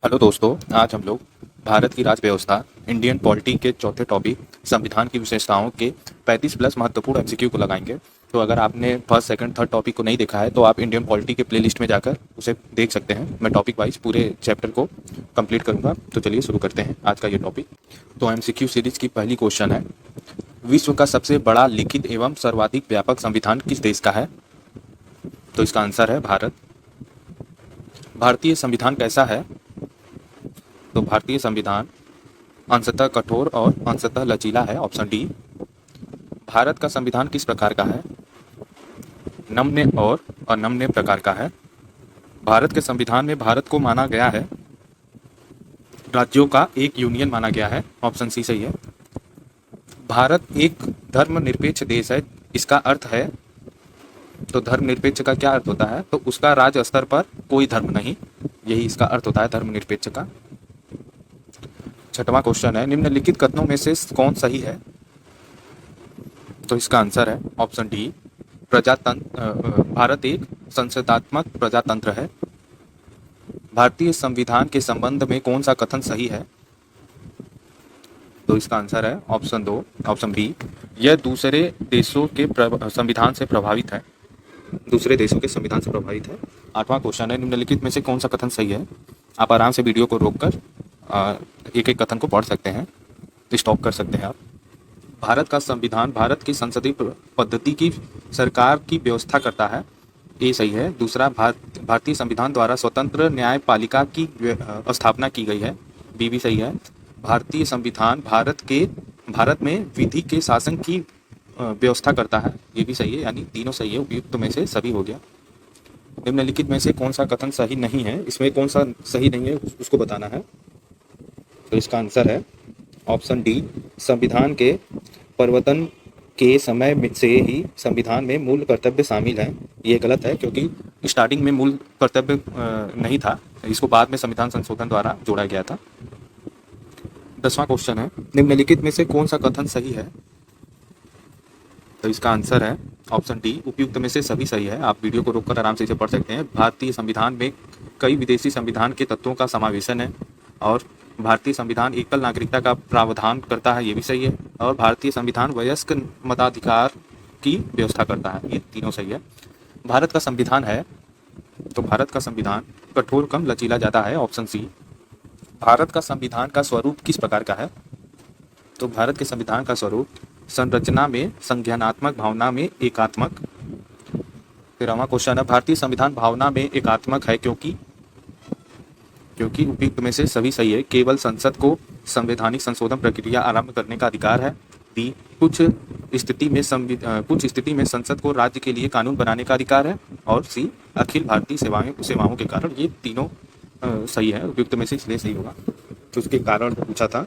Hello दोस्तों, आज हम लोग भारत की राज्य व्यवस्था इंडियन पॉलिटी के चौथे टॉपिक संविधान की विशेषताओं के 35 प्लस महत्वपूर्ण एमसीक्यू को लगाएंगे। तो अगर आपने फर्स्ट सेकंड थर्ड टॉपिक को नहीं देखा है तो आप इंडियन पॉलिटी के प्लेलिस्ट में जाकर उसे देख सकते हैं। मैं टॉपिक वाइज पूरे चैप्टर को कंप्लीट करूंगा। तो चलिए शुरू करते हैं आज का ये टॉपिक। तो एमसीक्यू सीरीज की पहली क्वेश्चन है, विश्व का सबसे बड़ा लिखित एवं सर्वाधिक व्यापक संविधान किस देश का है? तो इसका आंसर है भारत। भारतीय संविधान कैसा है? तो भारतीय संविधान अंशतः कठोर और अंशतः लचीला है, ऑप्शन डी। भारत का संविधान किस प्रकार का है? नम्य और अनम्य प्रकार का है। भारत के संविधान में भारत को माना गया है राज्यों का एक यूनियन माना गया है, ऑप्शन सी सही है। भारत एक धर्मनिरपेक्ष देश है, इसका अर्थ है, तो धर्मनिरपेक्ष का क्या अर्थ होता है? तो उसका राज्य स्तर पर कोई धर्म नहीं, यही इसका अर्थ होता है धर्मनिरपेक्ष का। छठवां क्वेश्चन है, निम्नलिखित कथनों में से कौन सही है? तो इसका आंसर है ऑप्शन डी, प्रजातंत्र। भारत एक संसदात्मक प्रजातंत्र है। भारतीय संविधान के संबंध में कौन सा कथन सही है? तो इसका आंसर है ऑप्शन दो, ऑप्शन बी, यह दूसरे देशों के संविधान से प्रभावित है। दूसरे देशों के संविधान से प्रभावित है। आठवां क्वेश्चन है, निम्नलिखित में से कौन सा कथन सही है? आप आराम से वीडियो को रोककर एक एक कथन को पढ़ सकते हैं, स्टॉप कर सकते हैं आप। भारत का संविधान भारत की संसदीय पद्धति की सरकार की व्यवस्था करता है, ये सही है। दूसरा, भारतीय संविधान द्वारा स्वतंत्र न्यायपालिका की स्थापना की गई है, बी भी सही है। भारतीय संविधान भारत में विधि के शासन की व्यवस्था करता है, ये भी सही है, यानी तीनों सही है, उपयुक्त में से सभी हो गया। निम्नलिखित में से कौन सा कथन सही नहीं है? इसमें कौन सा सही नहीं है उसको बताना है। तो इसका आंसर है ऑप्शन डी, संविधान के प्रवर्तन के समय से ही संविधान में मूल कर्तव्य शामिल हैं। ये गलत है, क्योंकि स्टार्टिंग में मूल कर्तव्य नहीं था, इसको बाद में संविधान संशोधन द्वारा जोड़ा गया था। 10वां क्वेश्चन है, निम्नलिखित में से कौन सा कथन सही है? तो इसका आंसर है ऑप्शन डी, उपयुक्त में से सभी सही है। आप वीडियो को रोककर आराम से इसे पढ़ सकते हैं। भारतीय संविधान में कई विदेशी संविधान के तत्वों का समावेशन है, और भारतीय संविधान एकल नागरिकता का प्रावधान करता है, ये भी सही है। और भारतीय संविधान वयस्क मताधिकार की व्यवस्था करता है, ये तीनों सही है। भारत का संविधान है, तो भारत का संविधान कठोर कम लचीला ज़्यादा है, ऑप्शन सी। भारत का संविधान का स्वरूप किस प्रकार का है? तो भारत के संविधान का स्वरूप संरचना में संज्ञानात्मक, भावना में एकात्मक। 13वां क्वेश्चन है, भारतीय संविधान भावना में एकात्मक है क्योंकि उपयुक्त में से सभी सही है। केवल संसद को संवैधानिक संशोधन प्रक्रिया आरंभ करने का अधिकार है, डी। कुछ स्थिति में संसद को राज्य के लिए कानून बनाने का अधिकार है, और सी, अखिल भारतीय सेवाओं के कारण। ये तीनों सही है, उपयुक्त में से इसलिए सही होगा। तो उसके कारण पूछा था,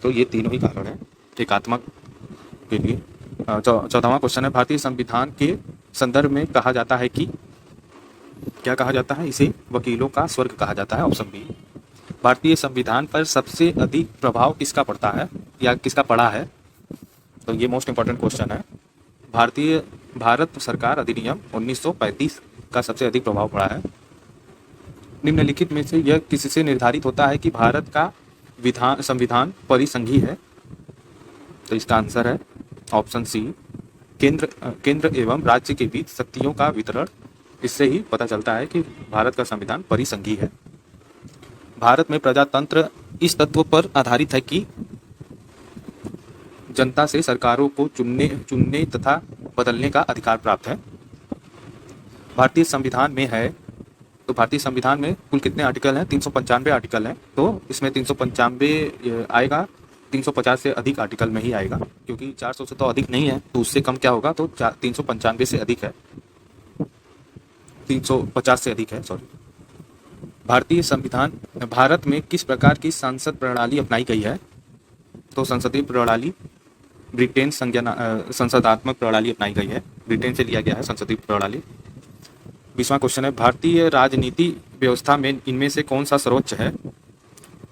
तो ये तीनों ही कारण है एकात्मक के लिए। 14वां क्वेश्चन है, भारतीय संविधान के संदर्भ में कहा जाता है कि क्या कहा जाता है? इसे वकीलों का स्वर्ग कहा जाता है, ऑप्शन बी। भारतीय संविधान पर सबसे अधिक प्रभाव किसका पड़ता है या किसका पड़ा है? तो ये मोस्ट इंपॉर्टेंट क्वेश्चन है। भारत सरकार अधिनियम 1935 का सबसे अधिक प्रभाव पड़ा है। निम्नलिखित में से यह किससे निर्धारित होता है कि भारत का संविधान परिसंघीय है? तो इसका आंसर है ऑप्शन सी, केंद्र एवं राज्य के बीच शक्तियों का वितरण। इससे ही पता चलता है कि भारत का संविधान परिसंघीय है। भारत में प्रजातंत्र इस तत्व पर आधारित है कि जनता से सरकारों को चुनने तथा बदलने का अधिकार प्राप्त है। भारतीय संविधान में है, तो भारतीय संविधान में कुल कितने आर्टिकल हैं? 395 आर्टिकल हैं। तो इसमें 395 आएगा, 350 से अधिक आर्टिकल में ही आएगा, क्योंकि 400 से तो अधिक नहीं है, तो उससे कम क्या होगा? तो 395 से अधिक है, 350 से अधिक है, सॉरी। भारतीय संविधान भारत में किस प्रकार की संसद प्रणाली अपनाई गई है? तो संसदीय प्रणाली ब्रिटेन संसदात्मक प्रणाली अपनाई गई है, ब्रिटेन से लिया गया है संसदीय प्रणाली। 20वां क्वेश्चन है, भारतीय राजनीति व्यवस्था में इनमें से कौन सा सर्वोच्च है?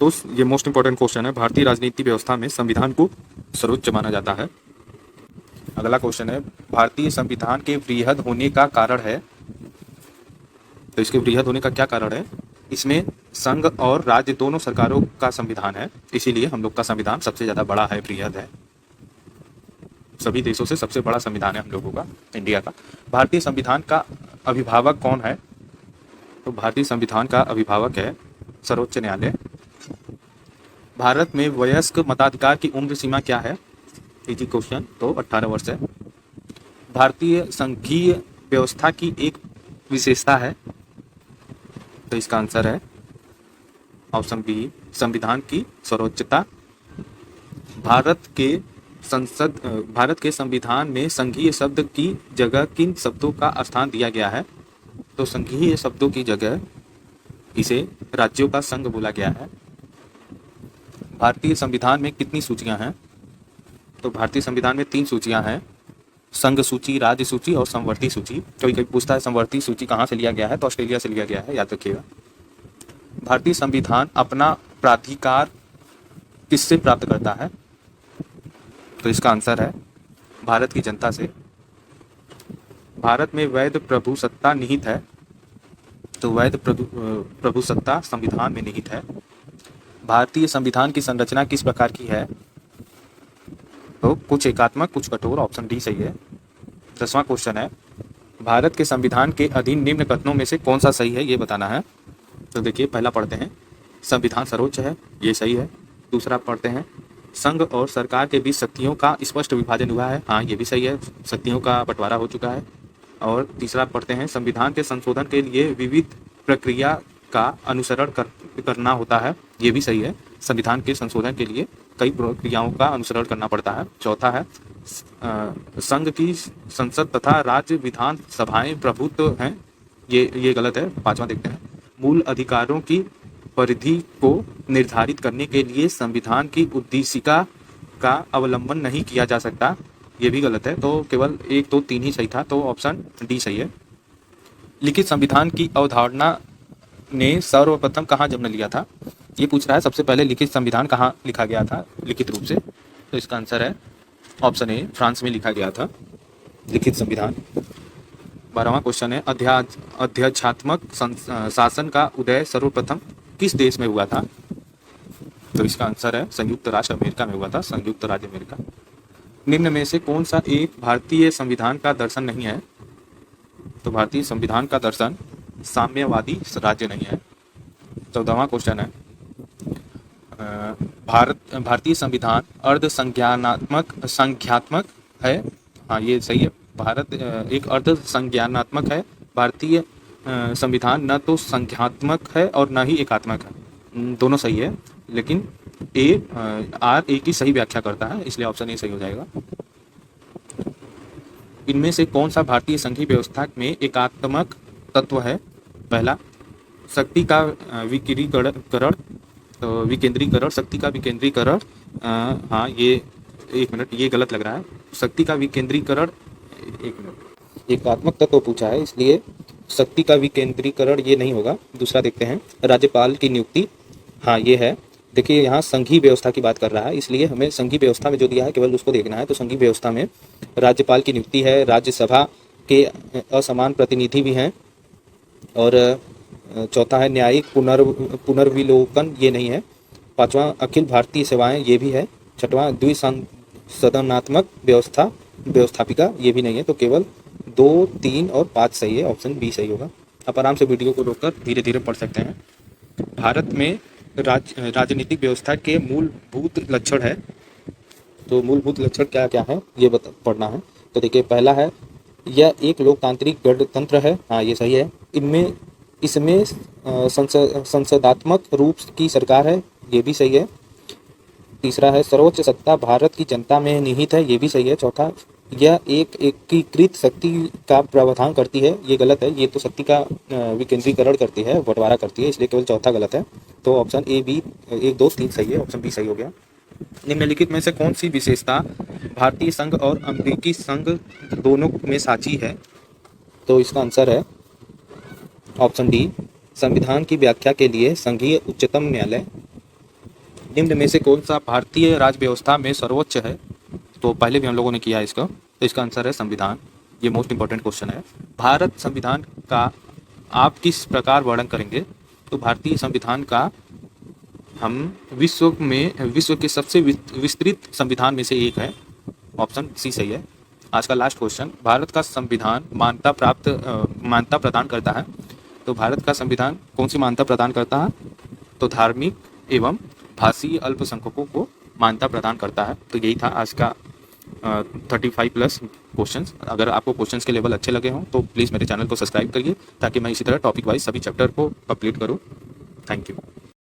तो ये मोस्ट इंपॉर्टेंट क्वेश्चन है। भारतीय राजनीति व्यवस्था में संविधान को सर्वोच्च माना जाता है। अगला क्वेश्चन है, भारतीय संविधान के वृहद होने का कारण है? तो इसके वृहद होने का क्या कारण है? इसमें संघ और राज्य दोनों सरकारों का संविधान है, इसीलिए हम लोग का संविधान सबसे ज़्यादा बड़ा है, बृहद है। सभी देशों से सबसे बड़ा संविधान है हम लोगों का, इंडिया का। भारतीय संविधान का अभिभावक कौन है? तो भारतीय संविधान का अभिभावक है सर्वोच्च न्यायालय। भारत में वयस्क मताधिकार की उम्र सीमा क्या है? इजी क्वेश्चन, तो 18 वर्ष है। भारतीय संघीय व्यवस्था की एक विशेषता है, तो इसका आंसर है ऑप्शन बी, संविधान की सर्वोच्चता। भारत के संविधान में संघीय शब्द की जगह किन शब्दों का स्थान दिया गया है? तो संघीय शब्दों की जगह इसे राज्यों का संघ बोला गया है। भारतीय संविधान में कितनी सूचियां हैं? तो भारतीय संविधान में 3 सूचियां हैं, संघ सूची, राज्य सूची और समवर्ती सूची। कोई कोई पूछता है समवर्ती सूची कहाँ से लिया गया है, तो ऑस्ट्रेलिया से लिया गया है, याद रखिएगा। भारतीय संविधान अपना प्राधिकार किससे प्राप्त करता है? तो इसका आंसर है भारत की जनता से। भारत में वैध प्रभुसत्ता निहित है, तो वैध प्रभुसत्ता संविधान में निहित है। भारतीय संविधान की संरचना किस प्रकार की है? तो कुछ एकात्मक कुछ कठोर, ऑप्शन डी सही है। 10वां क्वेश्चन है, भारत के संविधान के अधीन निम्न कथनों में से कौन सा सही है, ये बताना है। तो देखिए, पहला पढ़ते हैं, संविधान सर्वोच्च है, ये सही है। दूसरा पढ़ते हैं, संघ और सरकार के बीच शक्तियों का स्पष्ट विभाजन हुआ है, हाँ ये भी सही है, शक्तियों का बंटवारा हो चुका है। और तीसरा पढ़ते हैं, संविधान के संशोधन के लिए विविध प्रक्रिया का अनुसरण करना होता है, ये भी सही है, संविधान के संशोधन के लिए कई प्रक्रियाओं का अनुसरण करना पड़ता है। चौथा है, संघ की संसद तथा राज्य विधान सभाएं प्रभुत्व हैं, ये गलत है। 5वां देखते हैं, मूल अधिकारों की परिधि को निर्धारित करने के लिए संविधान की उद्देशिका का अवलंबन नहीं किया जा सकता, ये भी गलत है। तो केवल 1 2 3 ही सही था, तो ऑप्शन डी सही है। लिखित संविधान की अवधारणा ने सर्वप्रथम कहाँ जन्म लिया था? ये पूछ रहा है, सबसे पहले लिखित संविधान कहाँ लिखा गया था लिखित रूप से? तो इसका आंसर है ऑप्शन ए, फ्रांस में लिखा गया था लिखित संविधान। 12वां क्वेश्चन है, अध्यात्मक शासन का उदय सर्वप्रथम किस देश में हुआ था? तो इसका आंसर है संयुक्त राष्ट्र अमेरिका में हुआ था, संयुक्त राज्य अमेरिका। निम्न में से कौन सा एक भारतीय संविधान का दर्शन नहीं है? तो भारतीय संविधान का दर्शन साम्यवादी राज्य नहीं है। 14वां क्वेश्चन है, भारतीय संविधान संज्ञानात्मक है, हाँ ये सही है, भारत एक अर्ध संज्ञानात्मक है। भारतीय संविधान न तो संख्यात्मक है और न ही एकात्मक है, दोनों सही है, लेकिन ए की सही व्याख्या करता है, इसलिए ऑप्शन ए सही हो जाएगा। इनमें से कौन सा भारतीय संघीय व्यवस्था में एकात्मक तत्व है? पहला, शक्ति का विकेंद्रीकरण, शक्ति का विकेंद्रीकरण, हाँ ये 1 मिनट, ये गलत लग रहा है, शक्ति का विकेंद्रीकरण, 1 मिनट, एकात्मक तत्व पूछा है, इसलिए शक्ति का विकेंद्रीकरण ये नहीं होगा। दूसरा देखते हैं, राज्यपाल की नियुक्ति, हाँ ये है। देखिए यहाँ संघीय व्यवस्था की बात कर रहा है, इसलिए हमें संघीय व्यवस्था में जो दिया है केवल उसको देखना है। तो संघीय व्यवस्था में राज्यपाल की नियुक्ति है, राज्यसभा के असमान प्रतिनिधि भी हैं, और चौथा है न्यायिक पुनर्विलोकन, ये नहीं है। 5वां अखिल भारतीय सेवाएं, ये भी है। 6वां द्विसदनात्मक व्यवस्थापिका, ये भी नहीं है। तो केवल 2 3 और 5 सही है, ऑप्शन बी सही होगा। आप आराम से वीडियो को रोककर धीरे धीरे पढ़ सकते हैं। भारत में राजनीतिक व्यवस्था के मूलभूत लक्षण है, तो मूलभूत लक्षण क्या क्या है ये पढ़ना है। तो देखिए, पहला है, यह एक लोकतांत्रिक गणतंत्र है, हाँ ये सही है। इसमें संसदात्मक रूप की सरकार है, ये भी सही है। तीसरा है, सर्वोच्च सत्ता भारत की जनता में निहित है, ये भी सही है। चौथा, यह एक एकीकृत शक्ति का प्रावधान करती है, ये गलत है, ये तो शक्ति का विकेंद्रीकरण करती है, बंटवारा करती है, इसलिए केवल चौथा गलत है। तो ऑप्शन ए बी 1 2 3 सही है, ऑप्शन बी सही हो गया। निम्नलिखित में से कौन सी विशेषता भारतीय संघ और अमेरिकी संघ दोनों में साझी है? तो इसका आंसर है ऑप्शन डी, संविधान की व्याख्या के लिए संघीय उच्चतम न्यायालय। निम्न में से कौन सा भारतीय राज्य व्यवस्था में सर्वोच्च है? तो पहले भी हम लोगों ने किया है इसका, तो इसका आंसर है संविधान। ये मोस्ट इंपॉर्टेंट क्वेश्चन है। भारत संविधान का आप किस प्रकार वर्णन करेंगे? तो भारतीय संविधान का हम विश्व के सबसे विस्तृत संविधान में से एक है। ऑप्शन सी सही है। आज का लास्ट क्वेश्चन, भारत का संविधान मान्यता प्रदान करता है। तो भारत का संविधान कौन सी मान्यता प्रदान करता है? तो धार्मिक एवं भाषीय अल्पसंख्यकों को मान्यता प्रदान करता है। तो यही था आज का 35+ क्वेश्चंस। अगर आपको क्वेश्चंस के लेवल अच्छे लगे हों तो प्लीज़ मेरे चैनल को सब्सक्राइब करिए, ताकि मैं इसी तरह टॉपिक वाइज सभी चैप्टर को कंप्लीट करूँ। Thank you.